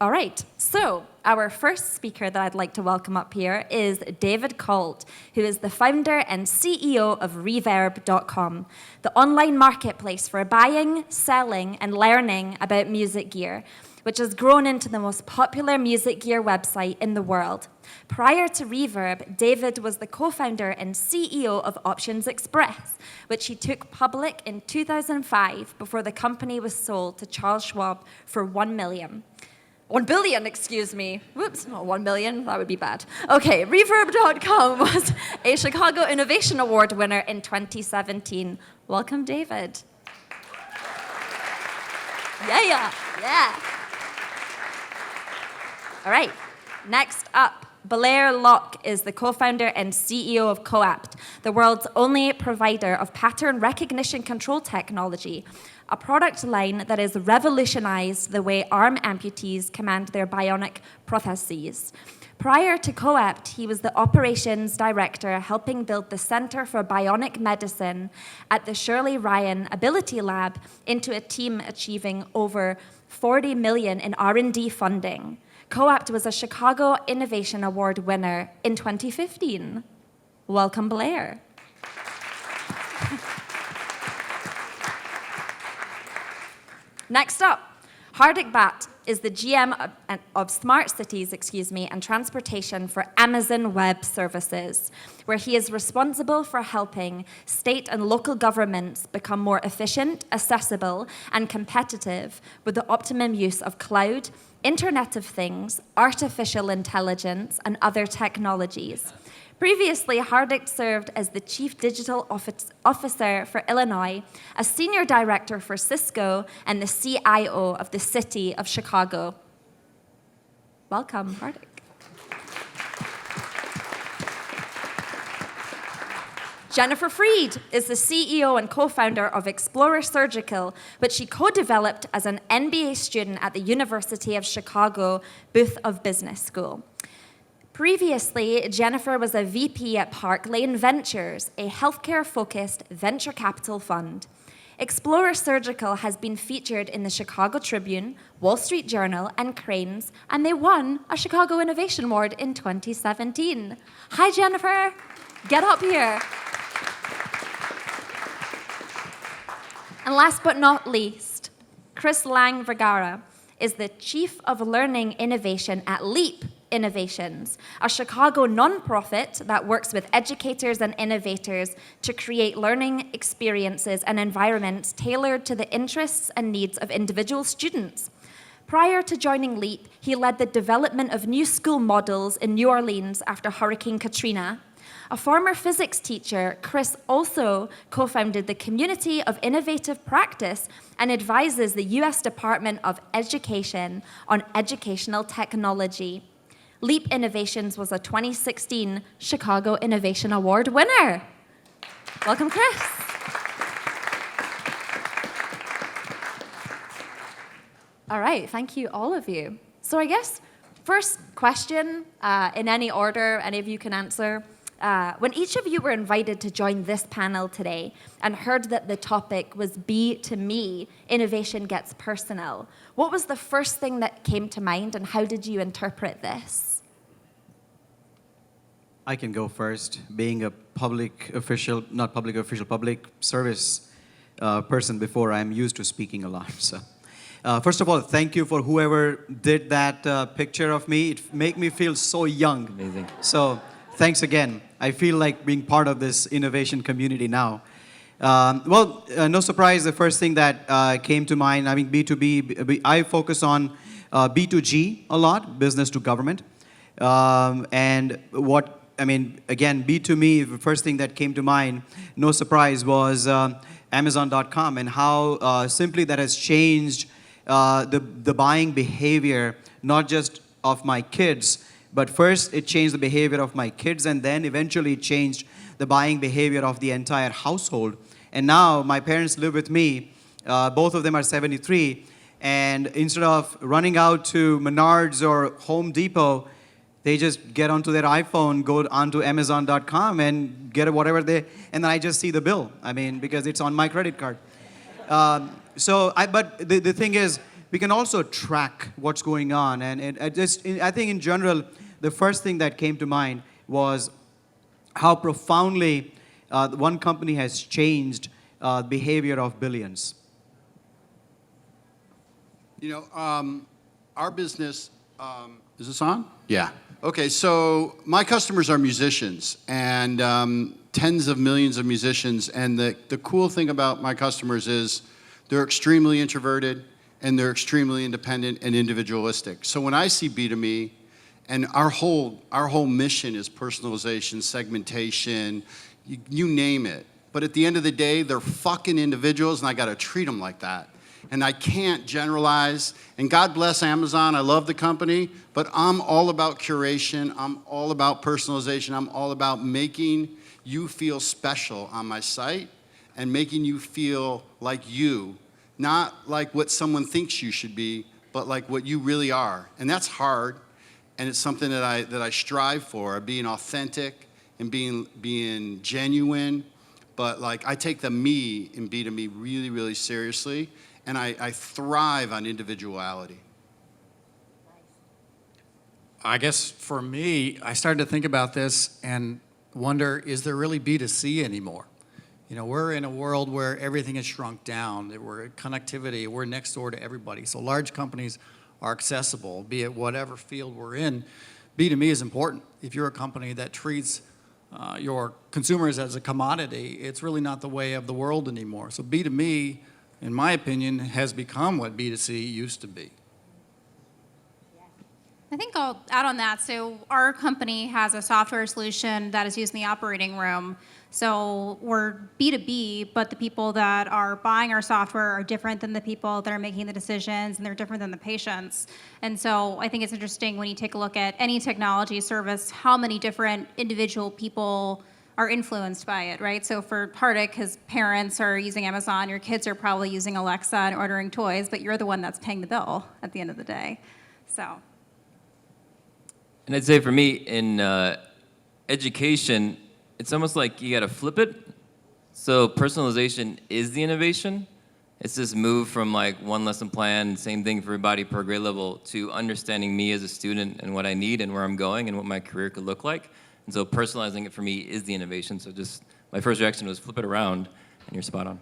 All right, so our first speaker that I'd like to welcome up here is David Colt, who is the founder and CEO of Reverb.com, the online marketplace for buying, selling, and learning about music gear, which has grown into the most popular music gear website in the world. Prior to Reverb, David was the co-founder and CEO of Options Express, which he took public in 2005 before the company was sold to Charles Schwab for $1 billion, excuse me. Whoops, not 1 million, that would be bad. Okay, Reverb.com was a Chicago Innovation Award winner in 2017. Welcome, David. Yeah. All right, next up, Blair Locke is the co-founder and CEO of Colt, the world's only provider of pattern recognition control technology, a product line that has revolutionized the way arm amputees command their bionic prostheses. Prior to Colt, he was the operations director helping build the Center for Bionic Medicine at the Shirley Ryan Ability Lab into a team achieving over $40 million in R&D funding. Colt was a Chicago Innovation Award winner in 2015. Welcome, Blair. Next up, Hardik Batra is the GM of Smart Cities, and Transportation for Amazon Web Services, where he is responsible for helping state and local governments become more efficient, accessible, and competitive with the optimum use of cloud, Internet of Things, artificial intelligence, and other technologies. Previously, Hardik served as the Chief Digital Officer for Illinois, a Senior Director for Cisco, and the CIO of the City of Chicago. Welcome, Hardik. Jennifer Freed is the CEO and co-founder of Explorer Surgical, which she co-developed as an MBA student at the University of Chicago Booth of Business School. Previously, Jennifer was a VP at Park Lane Ventures, a healthcare-focused venture capital fund. Explorer Surgical has been featured in the Chicago Tribune, Wall Street Journal, and Crain's, and they won a Chicago Innovation Award in 2017. Hi, Jennifer. Get up here. And last but not least, Chris Lang Vergara is the Chief of Learning Innovation at Leap Innovations, a Chicago nonprofit that works with educators and innovators to create learning experiences and environments tailored to the interests and needs of individual students. Prior to joining Leap, he led the development of new school models in New Orleans after Hurricane Katrina. A former physics teacher, Chris also co-founded the Community of Innovative Practice and advises the U.S. Department of Education on educational technology. Leap Innovations was a 2016 Chicago Innovation Award winner. Welcome, Chris. All right, thank you, all of you. So I guess first question, in any order, any of you can answer. When each of you were invited to join this panel today and heard that the topic was B2Me, innovation gets personal, what was the first thing that came to mind and how did you interpret this? I can go first. Being a public service person before, I'm used to speaking a lot. So, first of all, thank you for whoever did that picture of me. It made me feel so young. Amazing. So, thanks again. I feel like being part of this innovation community now. No surprise, the first thing that came to mind, I mean, B2B, I focus on B2G a lot, business to government. Again, B2Me, the first thing that came to mind, no surprise, was Amazon.com and how simply that has changed the buying behavior, not just of my kids, but first it changed the behavior of my kids and then eventually it changed the buying behavior of the entire household. And now my parents live with me, both of them are 73, and instead of running out to Menards or Home Depot, they just get onto their iPhone, go onto Amazon.com and get whatever and then I just see the bill, because it's on my credit card. But the thing is, we can also track what's going on. And I think in general, the first thing that came to mind was how profoundly one company has changed behavior of billions. You know, our business, is this on? Yeah. Okay, so my customers are musicians, and tens of millions of musicians, and the cool thing about my customers is they're extremely introverted, and they're extremely independent and individualistic. So when I see B2Me, and our whole mission is personalization, segmentation, you name it. But at the end of the day, they're fucking individuals, and I gotta treat them like that. And I can't generalize. And God bless Amazon, I love the company, but I'm all about curation, I'm all about personalization, I'm all about making you feel special on my site and making you feel like you, not like what someone thinks you should be, but like what you really are. And that's hard, and it's something that I strive for, being authentic and being genuine. But like, I take the me in B2Me really, really seriously, and I thrive on individuality. I guess for me, I started to think about this and wonder, is there really B2C anymore? You know, we're in a world where everything is shrunk down. We're connectivity, we're next door to everybody. So large companies are accessible, be it whatever field we're in. B2Me is important. If you're a company that treats your consumers as a commodity, it's really not the way of the world anymore. So B2Me, in my opinion, has become what B2C used to be. I think I'll add on that. So our company has a software solution that is used in the operating room. So we're B2B, but the people that are buying our software are different than the people that are making the decisions, and they're different than the patients. And so I think it's interesting when you take a look at any technology service, how many different individual people are influenced by it, right? So for Hardik, his parents are using Amazon, your kids are probably using Alexa and ordering toys, but you're the one that's paying the bill at the end of the day. So. And I'd say for me, in education, it's almost like you got to flip it. So personalization is the innovation. It's this move from like one lesson plan, same thing for everybody per grade level, to understanding me as a student and what I need and where I'm going and what my career could look like. And so personalizing it for me is the innovation. So just my first reaction was flip it around, and you're spot on.